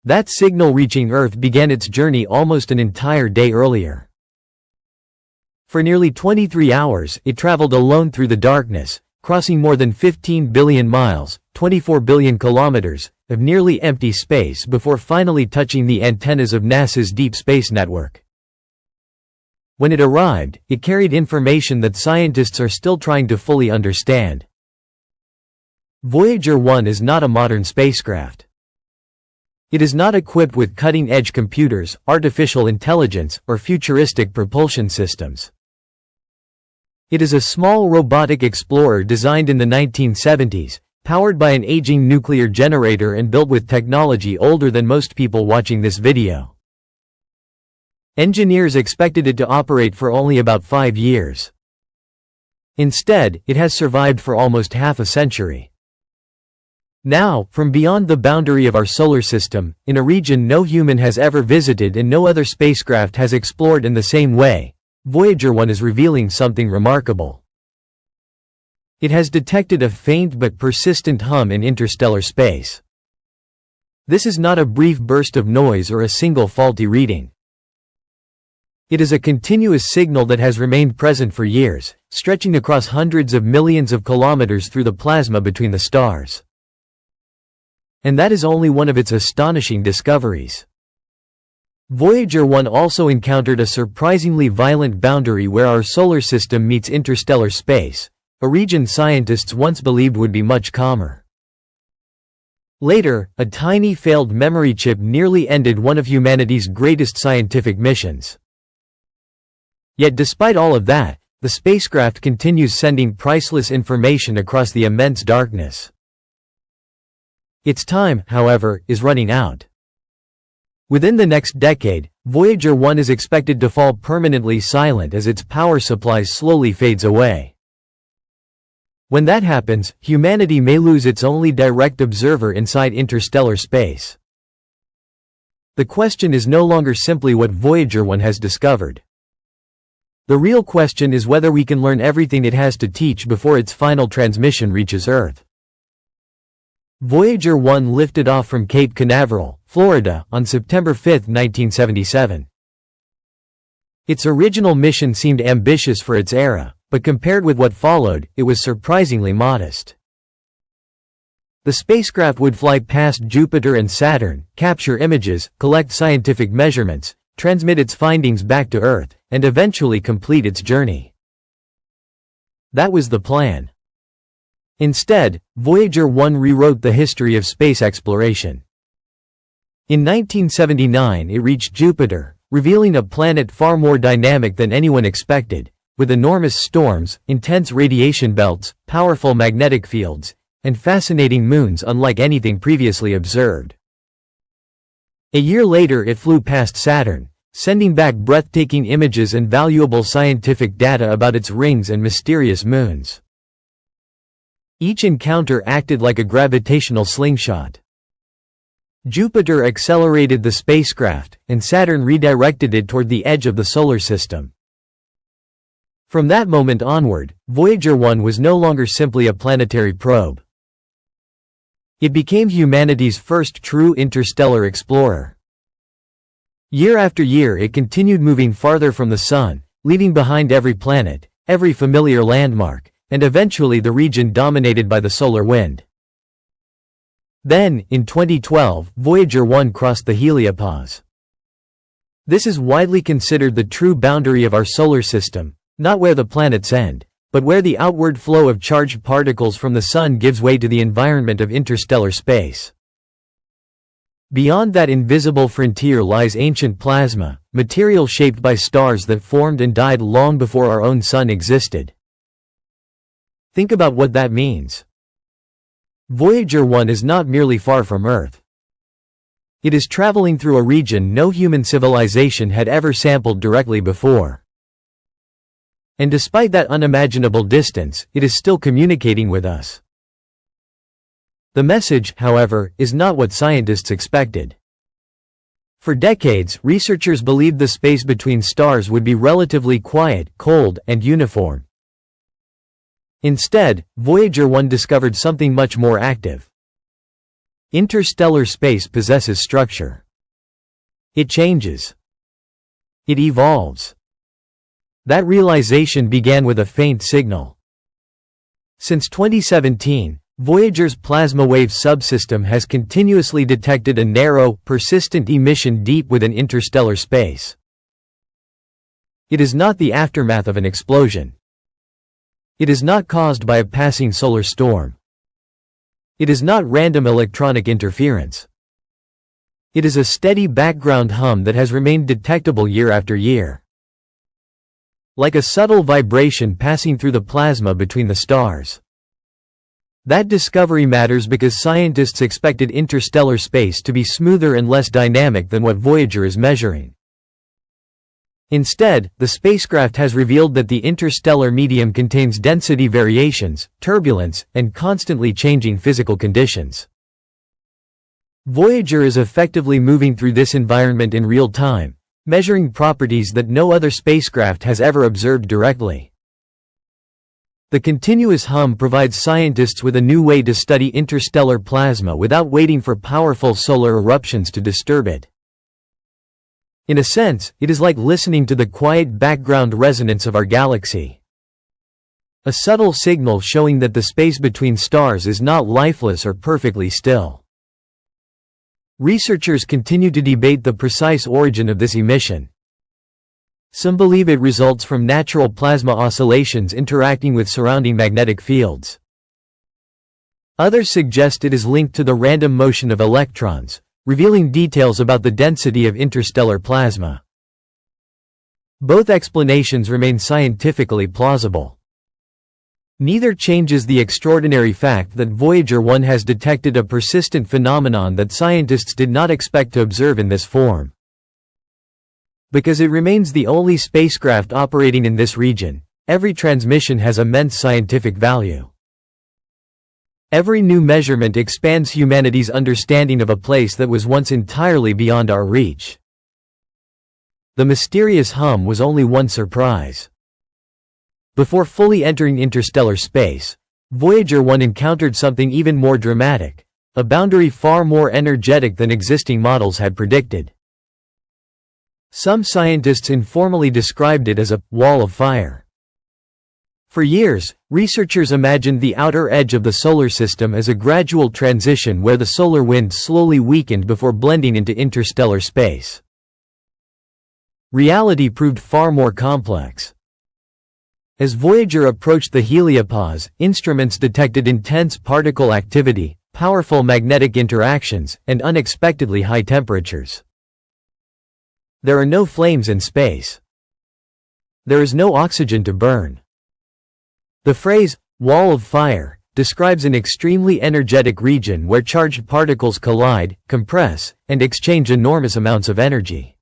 That signal reaching Earth began its journey almost an entire day earlier. For nearly 23 hours, it traveled alone through the darkness, crossing more than 15 billion miles, 24 billion kilometers, of nearly empty space before finally touching the antennas of NASA's Deep Space Network. When it arrived, it carried information that scientists are still trying to fully understand. Voyager 1 is not a modern spacecraft. It is not equipped with cutting-edge computers, artificial intelligence, or futuristic propulsion systems. It is a small robotic explorer designed in the 1970s, powered by an aging nuclear generator and built with technology older than most people watching this video. Engineers expected it to operate for only about 5 years. Instead, it has survived for almost half a century. Now, from beyond the boundary of our solar system, in a region no human has ever visited and no other spacecraft has explored in the same way, Voyager 1 is revealing something remarkable. It has detected a faint but persistent hum in interstellar space. This is not a brief burst of noise or a single faulty reading. It is a continuous signal that has remained present for years, stretching across hundreds of millions of kilometers through the plasma between the stars. And that is only one of its astonishing discoveries. Voyager 1 also encountered a surprisingly violent boundary where our solar system meets interstellar space, a region scientists once believed would be much calmer. Later, a tiny failed memory chip nearly ended one of humanity's greatest scientific missions. Yet despite all of that, the spacecraft continues sending priceless information across the immense darkness. Its time, however, is running out. Within the next decade, Voyager 1 is expected to fall permanently silent as its power supply slowly fades away. When that happens, humanity may lose its only direct observer inside interstellar space. The question is no longer simply what Voyager 1 has discovered. The real question is whether we can learn everything it has to teach before its final transmission reaches Earth. Voyager 1 lifted off from Cape Canaveral, Florida, on September 5, 1977. Its original mission seemed ambitious for its era, but compared with what followed, it was surprisingly modest. The spacecraft would fly past Jupiter and Saturn, capture images, collect scientific measurements, transmit its findings back to Earth, and eventually complete its journey. That was the plan. Instead, Voyager 1 rewrote the history of space exploration. In 1979 it reached Jupiter, revealing a planet far more dynamic than anyone expected, with enormous storms, intense radiation belts, powerful magnetic fields, and fascinating moons unlike anything previously observed. A year later it flew past Saturn, sending back breathtaking images and valuable scientific data about its rings and mysterious moons. Each encounter acted like a gravitational slingshot. Jupiter accelerated the spacecraft, and Saturn redirected it toward the edge of the solar system. From that moment onward, Voyager 1 was no longer simply a planetary probe. It became humanity's first true interstellar explorer. Year after year it continued moving farther from the Sun, leaving behind every planet, every familiar landmark, and eventually the region dominated by the solar wind. Then, in 2012, Voyager 1 crossed the heliopause. This is widely considered the true boundary of our solar system, not where the planets end, but where the outward flow of charged particles from the Sun gives way to the environment of interstellar space. Beyond that invisible frontier lies ancient plasma, material shaped by stars that formed and died long before our own Sun existed. Think about what that means. Voyager 1 is not merely far from Earth. It is traveling through a region no human civilization had ever sampled directly before. And despite that unimaginable distance, it is still communicating with us. The message, however, is not what scientists expected. For decades, researchers believed the space between stars would be relatively quiet, cold, and uniform. Instead, Voyager 1 discovered something much more active. Interstellar space possesses structure. It changes. It evolves. That realization began with a faint signal. Since 2017, Voyager's plasma wave subsystem has continuously detected a narrow, persistent emission deep within interstellar space. It is not the aftermath of an explosion. It is not caused by a passing solar storm. It is not random electronic interference. It is a steady background hum that has remained detectable year after year. Like a subtle vibration passing through the plasma between the stars. That discovery matters because scientists expected interstellar space to be smoother and less dynamic than what Voyager is measuring. Instead, the spacecraft has revealed that the interstellar medium contains density variations, turbulence, and constantly changing physical conditions. Voyager is effectively moving through this environment in real time, measuring properties that no other spacecraft has ever observed directly. The continuous hum provides scientists with a new way to study interstellar plasma without waiting for powerful solar eruptions to disturb it. In a sense, it is like listening to the quiet background resonance of our galaxy. A subtle signal showing that the space between stars is not lifeless or perfectly still. Researchers continue to debate the precise origin of this emission. Some believe it results from natural plasma oscillations interacting with surrounding magnetic fields. Others suggest it is linked to the random motion of electrons, revealing details about the density of interstellar plasma. Both explanations remain scientifically plausible. Neither changes the extraordinary fact that Voyager 1 has detected a persistent phenomenon that scientists did not expect to observe in this form. Because it remains the only spacecraft operating in this region, every transmission has immense scientific value. Every new measurement expands humanity's understanding of a place that was once entirely beyond our reach. The mysterious hum was only one surprise. Before fully entering interstellar space, Voyager 1 encountered something even more dramatic, a boundary far more energetic than existing models had predicted. Some scientists informally described it as a wall of fire. For years, researchers imagined the outer edge of the solar system as a gradual transition where the solar wind slowly weakened before blending into interstellar space. Reality proved far more complex. As Voyager approached the heliopause, instruments detected intense particle activity, powerful magnetic interactions, and unexpectedly high temperatures. There are no flames in space. There is no oxygen to burn. The phrase, wall of fire, describes an extremely energetic region where charged particles collide, compress, and exchange enormous amounts of energy.